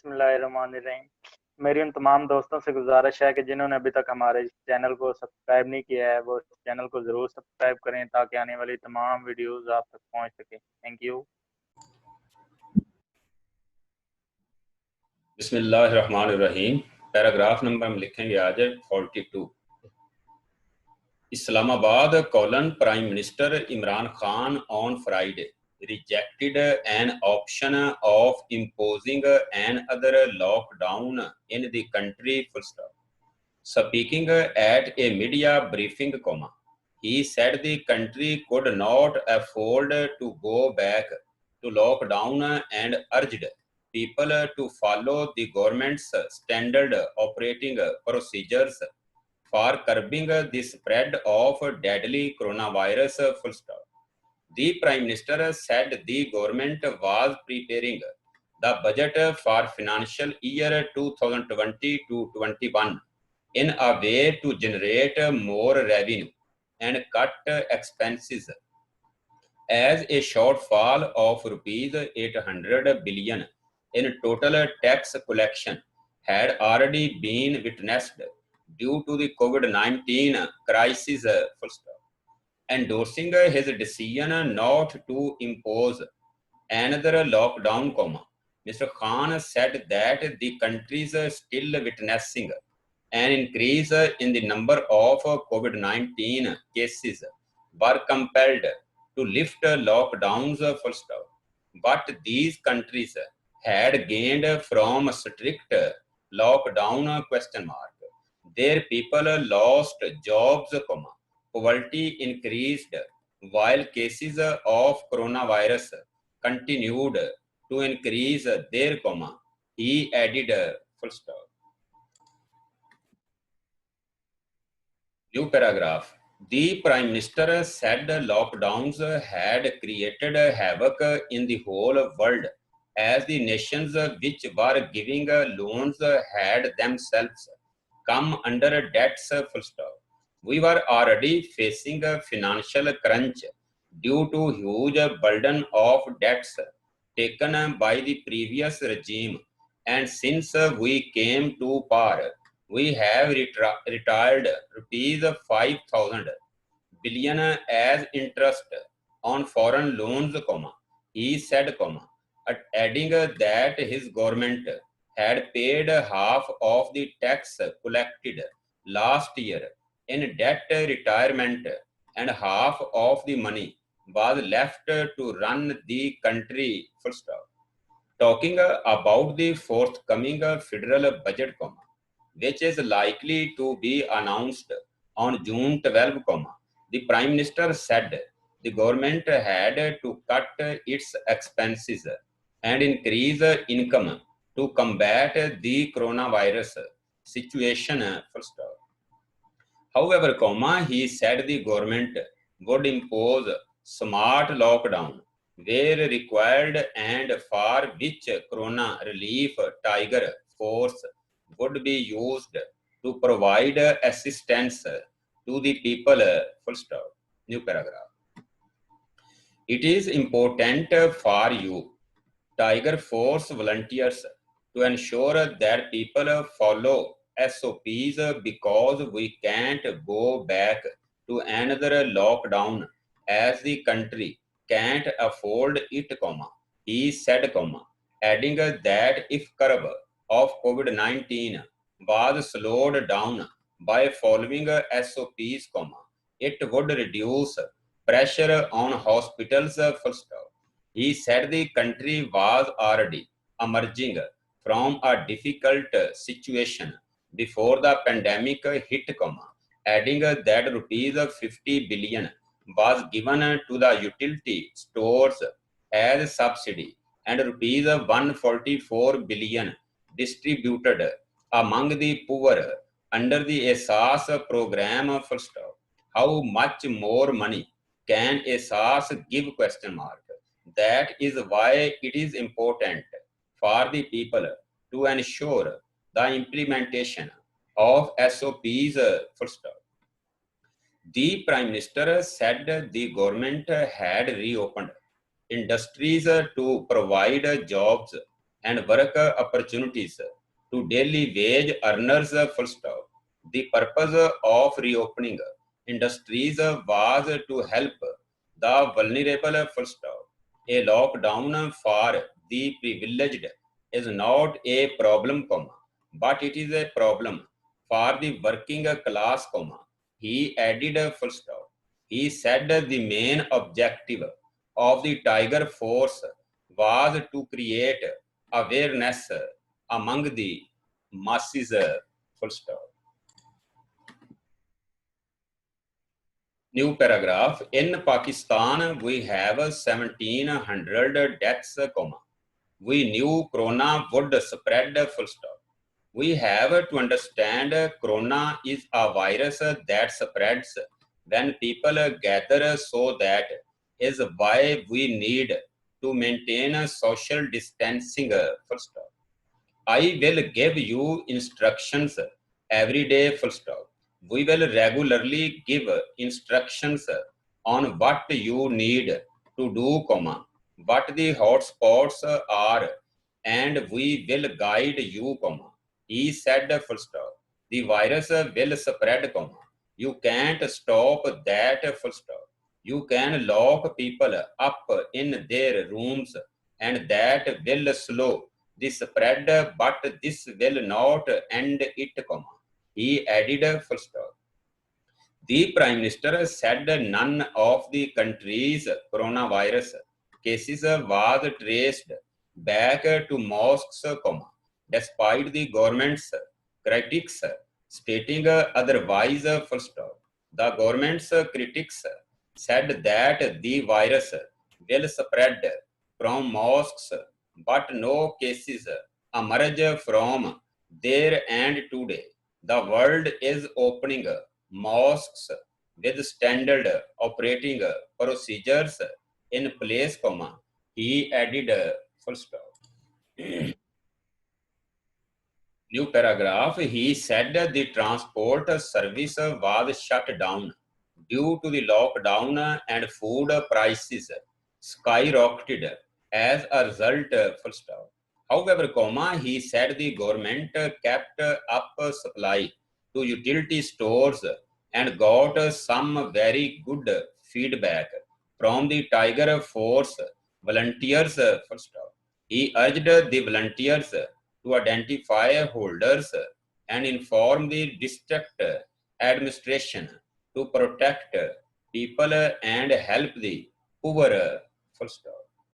बिस्मिल्लाहिर्रहमानिर्रहीम। मेरी उन तमाम दोस्तों से गुजारिश है कि जिन्होंने अभी तक हमारे चैनल को सब्सक्राइब नहीं किया है वो चैनल को ज़रूर सब्सक्राइब करें ताकि आने वाली तमाम वीडियोस आप तक पहुंच सके। Thank you. बिस्मिल्लाहिर्रहमानिर्रहीम। पैराग्राफ नंबर हम लिखेंगे आज 42। Islamabad colon prime minister Imran Khan on Friday rejected an option of imposing another lockdown in the country full stop. Speaking at a media briefing, he said the country could not afford to go back to lockdown and urged people to follow the government's standard operating procedures for curbing the spread of deadly coronavirus. Full stop. The Prime Minister said the government was preparing the budget for financial year 2020 to 21 in a way to generate more revenue and cut expenses, as a shortfall of rupees 800 billion in total tax collection had already been witnessed due to the COVID-19 crisis. Full stop. Endorsing his decision not to impose another lockdown, Mr. Khan said that the country is still witnessing an increase in the number of COVID-19 cases were compelled to lift lockdowns. Full stop. But these countries had gained from strict lockdown? Their people lost jobs, poverty increased, while cases of coronavirus continued to increase. There, he added. Full stop. New paragraph. The Prime Minister said lockdowns had created havoc in the whole world, as the nations which were giving loans had themselves come under debts. Full stop. We were already facing a financial crunch due to huge burden of debts taken by the previous regime, and since we came to power, we have retired rupees 5,000 billion as interest on foreign loans, he said, adding that his government had paid half of the tax collected last year in debt retirement and half of the money was left to run the country. Full stop. Talking about the forthcoming federal budget, which is likely to be announced on June 12, the Prime Minister said the government had to cut its expenses and increase income to combat the coronavirus situation. Full stop. However, he said the government would impose smart lockdown where required and for which corona relief tiger force would be used to provide assistance to the people. Full stop. New paragraph. It is important for you, Tiger Force volunteers, to ensure that people follow SOPs because we can't go back to another lockdown as the country can't afford it, he said, adding that if curve of COVID-19 was slowed down by following SOPs, it would reduce pressure on hospitals. Full stop. He said the country was already emerging from a difficult situation before the pandemic hit, adding that rupees 50 billion was given to the utility stores as subsidy and rupees 144 billion distributed among the poor under the ESAS program. Full stop. How much more money can ESAS give? That is why it is important for the people to ensure the implementation of SOPs. Full stop. The Prime Minister said the government had reopened industries to provide jobs and work opportunities to daily wage earners, full stop. The purpose of reopening industries was to help the vulnerable, full stop. A lockdown for the privileged is not a problem, but it is a problem for the working class, he added, full stop. He said the main objective of the Tiger Force was to create awareness among the masses, full stop. New paragraph. In Pakistan, we have 1700 deaths, we knew corona would spread, full stop. We have to understand corona is a virus that spreads when people gather, so that is why we need to maintain social distancing, full stop. I will give you instructions every day, full stop. We will regularly give instructions on what you need to do, what the hotspots are, and we will guide you, he said, full stop. The virus will spread, you can't stop that, full stop. You can lock people up in their rooms, and that will slow the spread, but this will not end it, he added, full stop. The Prime Minister said none of the country's coronavirus cases was traced back to mosques, despite the government's critics stating otherwise, full stop. The government's critics said that the virus will spread from mosques, but no cases emerge from there, and today the world is opening mosques with standard operating procedures in place, he added, full stop. New paragraph. He said the transport service was shut down due to the lockdown and food prices skyrocketed as a result, full stop. However, he said the government kept up supply to utility stores and got some very good feedback from the Tiger Force volunteers, full stop. He urged the volunteers to identify holders and inform the district administration to protect people and help the poor, full stop.